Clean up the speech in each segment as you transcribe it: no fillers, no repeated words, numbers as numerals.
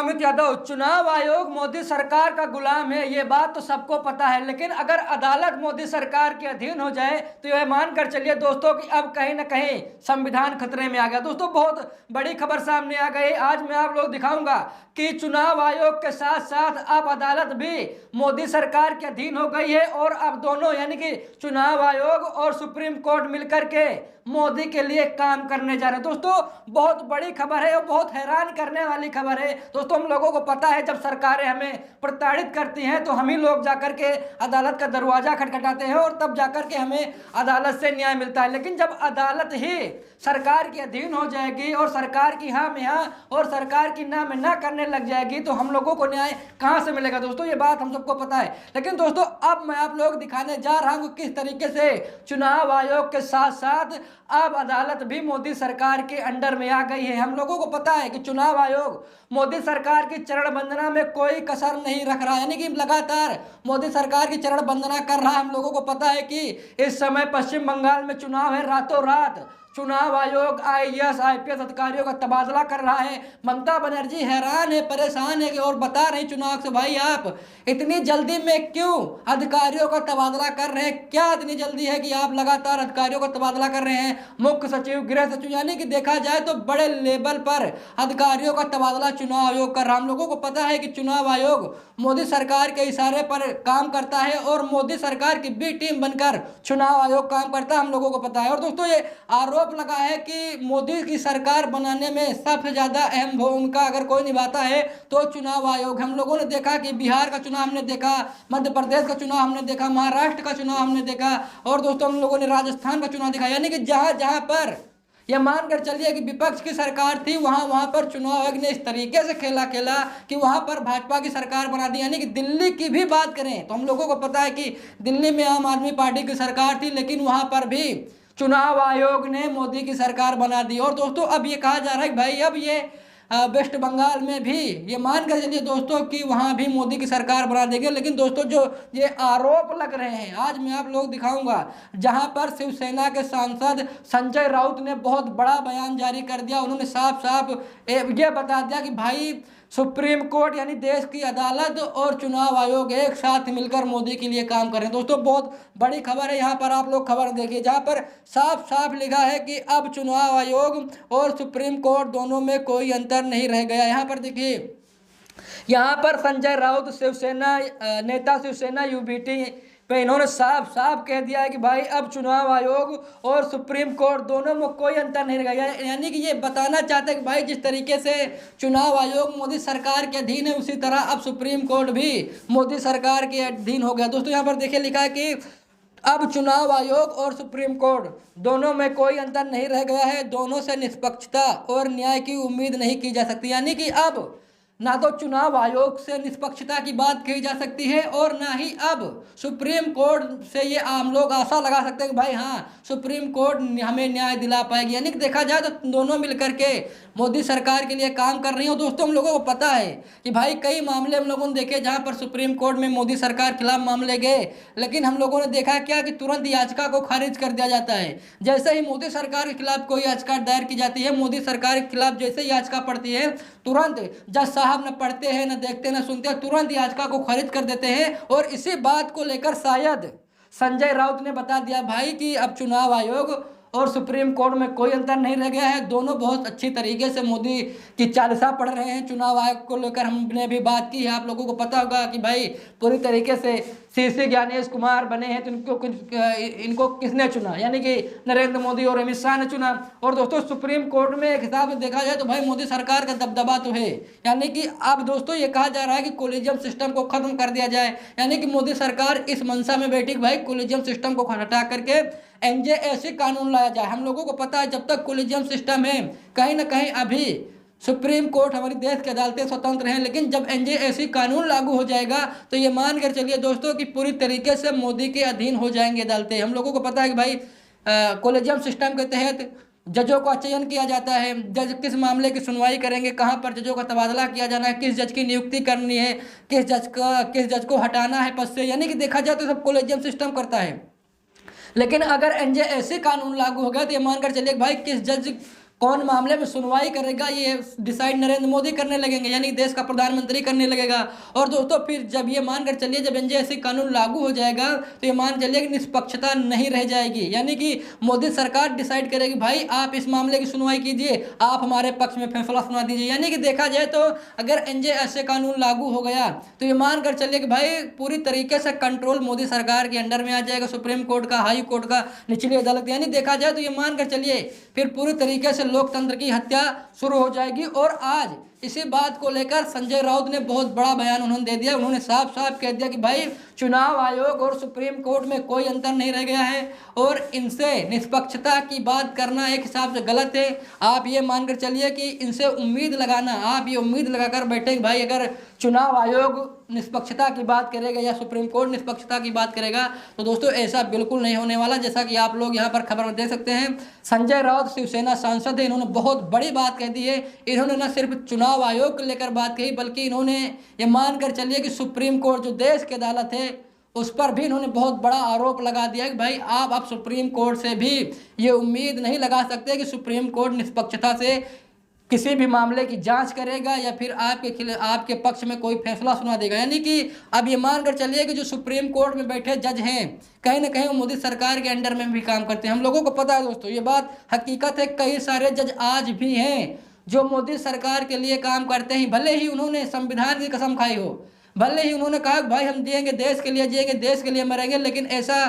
अमित यादव, चुनाव आयोग मोदी सरकार का गुलाम है, ये बात तो सबको पता है। लेकिन अगर अदालत मोदी सरकार के अधीन हो जाए तो यह मानकर चलिए दोस्तों कि अब कहीं ना कहीं संविधान खतरे में आ गया। दोस्तों बहुत बड़ी खबर सामने आ गई। आज मैं आप लोग दिखाऊंगा कि चुनाव आयोग के साथ साथ अब अदालत भी मोदी सरकार के अधीन हो गई है और अब दोनों यानी कि चुनाव आयोग और सुप्रीम कोर्ट मिलकर के मोदी के लिए काम करने जा रहे हैं। दोस्तों बहुत बड़ी खबर है और बहुत हैरान करने वाली खबर है। दोस्तों हम लोगों को पता है जब सरकारें हमें प्रताड़ित करती हैं तो हम ही लोग जाकर के अदालत का दरवाजा खटखटाते हैं और तब जाकर के हमें अदालत से न्याय मिलता है। लेकिन जब अदालत ही सरकार के अधीन हो जाएगी और सरकार की हाँ में हाँ और सरकार की ना में ना करने लग जाएगी तो हम लोगों को न्याय कहां से मिलेगा। दोस्तों ये बात हम सबको पता है। लेकिन दोस्तों अब मैं आप लोग दिखाने जा रहा हूं किस तरीके से चुनाव आयोग के साथ साथ अब अदालत भी मोदी सरकार के अंडर में आ गई है। हम लोगों को पता है कि चुनाव आयोग मोदी सरकार की चरण वंदना में कोई कसर नहीं रख रहा, यानी कि लगातार मोदी सरकार की चरण वंदना कर रहा है। हम लोगों को पता है कि इस समय पश्चिम बंगाल में चुनाव है, रातों रात चुनाव आयोग आईएएस आईपीएस अधिकारियों का तबादला कर रहा है। ममता बनर्जी हैरान है, परेशान है और बता रहे चुनाव से भाई आप इतनी जल्दी में क्यों अधिकारियों का तबादला कर रहे हैं, क्या इतनी जल्दी है कि आप लगातार अधिकारियों का तबादला कर रहे हैं। मुख्य सचिव, गृह सचिव, यानी कि देखा जाए तो बड़े लेवल पर अधिकारियों का तबादला चुनाव आयोग कर रहा। हम लोगों को पता है कि चुनाव आयोग मोदी सरकार के इशारे पर काम करता है और मोदी सरकार की बी टीम बनकर चुनाव आयोग काम करता है, हम लोगों को पता है। और दोस्तों ये आरोप लगा है कि मोदी की सरकार बनाने में सबसे ज्यादा अहम भूमिका अगर कोई निभाता है तो चुनाव आयोग। हम लोगों ने देखा कि बिहार का चुनाव हमने देखा, मध्य प्रदेश का चुनाव हमने देखा, महाराष्ट्र का चुनाव हमने देखा और दोस्तों हम लोगों ने राजस्थान का चुनाव देखा। यानी कि जहां जहां पर यह मानकर चलिए कि विपक्ष की सरकार थी वहां पर चुनाव आयोग ने इस तरीके से खेला कि वहां पर भाजपा की सरकार बना दी। यानी कि दिल्ली की भी बात करें तो हम लोगों को पता है कि दिल्ली में आम आदमी पार्टी की सरकार थी लेकिन वहां पर भी चुनाव आयोग ने मोदी की सरकार बना दी। और दोस्तों अब ये कहा जा रहा है कि भाई अब ये वेस्ट बंगाल में भी ये मान कर चलिए दोस्तों कि वहाँ भी मोदी की सरकार बना देंगे। लेकिन दोस्तों जो ये आरोप लग रहे हैं आज मैं आप लोग दिखाऊंगा, जहाँ पर शिवसेना के सांसद संजय राउत ने बहुत बड़ा बयान जारी कर दिया। उन्होंने साफ साफ ये बता दिया कि भाई सुप्रीम कोर्ट यानी देश की अदालत और चुनाव आयोग एक साथ मिलकर मोदी के लिए काम करें। दोस्तों बहुत बड़ी खबर है, यहाँ पर आप लोग खबर देखिए जहाँ पर साफ साफ लिखा है कि अब चुनाव आयोग और सुप्रीम कोर्ट दोनों में कोई अंतर नहीं रह गया। यहाँ पर देखिए, यहाँ पर संजय राउत शिवसेना नेता, शिवसेना यूबीटी पे इन्होंने साफ साफ कह दिया है कि भाई अब चुनाव आयोग और सुप्रीम कोर्ट दोनों में कोई अंतर नहीं रहेगा। यानी कि ये बताना चाहते हैं कि भाई जिस तरीके से चुनाव आयोग मोदी सरकार के अधीन है उसी तरह अब सुप्रीम कोर्ट भी मोदी सरकार के अधीन हो गया। दोस्तों यहाँ पर देखिए लिखा है कि अब चुनाव आयोग और सुप्रीम कोर्ट दोनों में कोई अंतर नहीं रह गया है, दोनों से निष्पक्षता और न्याय की उम्मीद नहीं की जा सकती। यानी कि अब ना तो चुनाव आयोग से निष्पक्षता की बात कही जा सकती है और ना ही अब सुप्रीम कोर्ट से ये आम लोग आशा लगा सकते हैं कि भाई हाँ सुप्रीम कोर्ट हमें न्याय दिला पाएगी। यानी कि देखा जाए तो दोनों मिलकर के मोदी सरकार के लिए काम कर रही हो। दोस्तों हम लोगों को पता है कि भाई कई मामले हम लोगों ने देखे जहाँ पर सुप्रीम कोर्ट में मोदी सरकार के खिलाफ मामले गए, लेकिन हम लोगों ने देखा क्या कि तुरंत याचिका को खारिज कर दिया जाता है। जैसे ही मोदी सरकार के खिलाफ कोई याचिका दायर की जाती है, मोदी सरकार के खिलाफ जैसे ही याचिका पड़ती है तुरंत जज साहब न पढ़ते हैं, न देखते, न सुनते, तुरंत याचिका को खारिज कर देते हैं। और इसी बात को लेकर शायद संजय राउत ने बता दिया भाई कि अब चुनाव आयोग और सुप्रीम कोर्ट में कोई अंतर नहीं रह गया है, दोनों बहुत अच्छी तरीके से मोदी की चालीसा पढ़ रहे हैं। चुनाव आयोग को लेकर हमने भी बात की है, आप लोगों को पता होगा कि भाई पूरी तरीके से सीसी ज्ञानेश कुमार बने हैं तो इनको किसने चुना, यानी कि नरेंद्र मोदी और अमित शाह ने चुना। और दोस्तों सुप्रीम कोर्ट में एक हिसाब से देखा जाए तो भाई मोदी सरकार का दबदबा तो है। यानी कि अब दोस्तों ये कहा जा रहा है कि कोलिजियम सिस्टम को खत्म कर दिया जाए, यानी कि मोदी सरकार इस मंशा में बैठी भाई कोलिजियम सिस्टम को हटा करके एनजेएसी कानून लाया जाए। हम लोगों को पता है जब तक कोलिजियम सिस्टम है कहीं ना कहीं अभी सुप्रीम कोर्ट हमारी देश की अदालतें स्वतंत्र हैं, लेकिन जब एनजेएसी कानून लागू हो जाएगा तो ये मान कर चलिए दोस्तों कि पूरी तरीके से मोदी के अधीन हो जाएंगे अदालतें। हम लोगों को पता है कि भाई कोलिजियम सिस्टम के तहत जजों का चयन किया जाता है, जज किस मामले की सुनवाई करेंगे, कहाँ पर जजों का तबादला किया जाना है, किस जज की नियुक्ति करनी है, किस जज को हटाना है पद से। यानी कि देखा जाए तो सब कोलिजियम सिस्टम करता है। लेकिन अगर एनजेएसी कानून लागू हो गया तो ये मानकर चलिए भाई किस जज कौन मामले में सुनवाई करेगा ये डिसाइड नरेंद्र मोदी करने लगेंगे, यानी देश का प्रधानमंत्री करने लगेगा। और दोस्तों फिर जब ये मानकर चलिए जब एनजेएससी कानून लागू हो जाएगा तो ये मान चलिए कि निष्पक्षता नहीं रह जाएगी, यानी कि मोदी सरकार डिसाइड करेगी भाई आप इस मामले की सुनवाई कीजिए, आप हमारे पक्ष में फैसला सुना दीजिए। यानी कि देखा जाए तो अगर एनजेएससी कानून लागू हो गया तो ये मानकर चलिए कि भाई पूरी तरीके से कंट्रोल मोदी सरकार के अंडर में आ जाएगा, सुप्रीम कोर्ट का, हाई कोर्ट का, निचली अदालत। यानी देखा जाए तो ये मानकर चलिए फिर पूरी तरीके से लोकतंत्र की हत्या शुरू हो जाएगी। और आज इसी बात को लेकर संजय राउत ने बहुत बड़ा बयान उन्होंने दे दिया। उन्होंने साफ साफ कह दिया कि भाई चुनाव आयोग और सुप्रीम कोर्ट में कोई अंतर नहीं रह गया है और इनसे निष्पक्षता की बात करना एक हिसाब से गलत है। आप ये मानकर चलिए कि इनसे उम्मीद लगाना, आप ये उम्मीद लगाकर बैठे कि भाई अगर चुनाव आयोग निष्पक्षता की बात करेगा या सुप्रीम कोर्ट निष्पक्षता की बात करेगा, तो दोस्तों ऐसा बिल्कुल नहीं होने वाला। जैसा कि आप लोग यहाँ पर खबर में देख सकते हैं, संजय राउत शिवसेना सांसद है, इन्होंने बहुत बड़ी बात कह दी है। इन्होंने न सिर्फ चुनाव आयोग को लेकर बात कही बल्कि इन्होंने ये मानकर चलिए कि सुप्रीम कोर्ट जो देश की अदालत है उस पर भी इन्होंने बहुत बड़ा आरोप लगा दिया कि भाई आप सुप्रीम कोर्ट से भी ये उम्मीद नहीं लगा सकते कि सुप्रीम कोर्ट निष्पक्षता से किसी भी मामले की जांच करेगा या फिर आपके पक्ष में कोई फैसला सुना देगा। यानी कि अब ये मानकर चलिए कि जो सुप्रीम कोर्ट में बैठे जज हैं कहीं ना कहीं वो मोदी सरकार के अंडर में भी काम करते हैं। हम लोगों को पता है दोस्तों, ये बात हकीकत है। कई सारे जज आज भी हैं जो मोदी सरकार के लिए काम करते हैं, भले ही उन्होंने संविधान की कसम खाई हो, भले ही उन्होंने कहा भाई हम जिएंगे देश के लिए, जिएंगे देश के लिए, मरेंगे, लेकिन ऐसा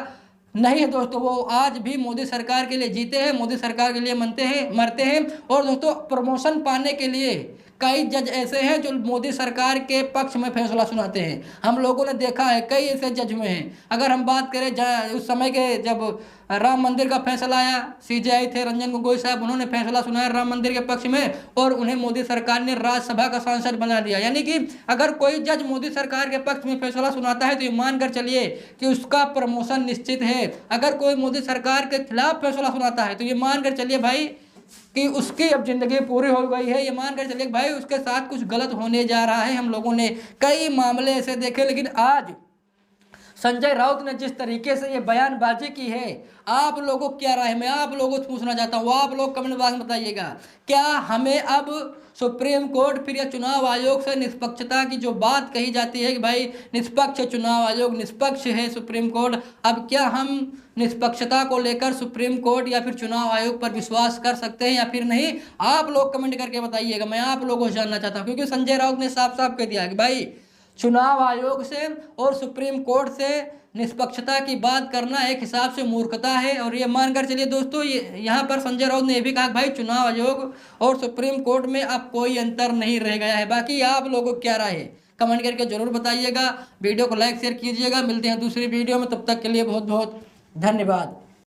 नहीं है दोस्तों। वो आज भी मोदी सरकार के लिए जीते हैं, मोदी सरकार के लिए मरते हैं। और दोस्तों प्रमोशन पाने के लिए कई जज ऐसे हैं जो मोदी सरकार के पक्ष में फैसला सुनाते हैं। हम लोगों ने देखा है कई ऐसे जज हुए हैं। अगर हम बात करें उस समय के जब राम मंदिर का फैसला आया, सीजेआई थे रंजन गोगोई साहब, उन्होंने फैसला सुनाया राम मंदिर के पक्ष में और उन्हें मोदी सरकार ने राज्यसभा का सांसद बना दिया। यानी कि अगर कोई जज मोदी सरकार के पक्ष में फैसला सुनाता है तो ये मानकर चलिए कि उसका प्रमोशन निश्चित है। अगर कोई मोदी सरकार के खिलाफ फैसला सुनाता है तो ये मानकर चलिए भाई कि उसकी अब जिंदगी पूरी हो गई है। ये मानकर चलिए भाई उसके साथ कुछ गलत होने जा रहा है। हम लोगों ने कई मामले ऐसे देखे, लेकिन आज संजय राउत ने जिस तरीके से ये बयानबाजी की है, आप लोगों क्या राय है, मैं आप लोगों से पूछना चाहता हूँ। आप लोग कमेंट बॉक्स में बताइएगा, क्या हमें अब सुप्रीम कोर्ट फिर या चुनाव आयोग से निष्पक्षता की जो बात कही जाती है कि भाई निष्पक्ष चुनाव आयोग, निष्पक्ष है सुप्रीम कोर्ट, अब क्या हम निष्पक्षता को लेकर सुप्रीम कोर्ट या फिर चुनाव आयोग पर विश्वास कर सकते हैं या फिर नहीं? आप लोग कमेंट करके बताइएगा, मैं आप लोगों से जानना चाहता हूँ। क्योंकि संजय राउत ने साफ साफ कह दिया कि भाई चुनाव आयोग से और सुप्रीम कोर्ट से निष्पक्षता की बात करना एक हिसाब से मूर्खता है। और ये मानकर चलिए दोस्तों, यहाँ पर संजय राउत ने यह भी कहा भाई चुनाव आयोग और सुप्रीम कोर्ट में अब कोई अंतर नहीं रह गया है। बाकी आप लोगों को क्या राय है कमेंट करके जरूर बताइएगा। वीडियो को लाइक शेयर कीजिएगा। मिलते हैं दूसरी वीडियो में, तब तक के लिए बहुत बहुत धन्यवाद।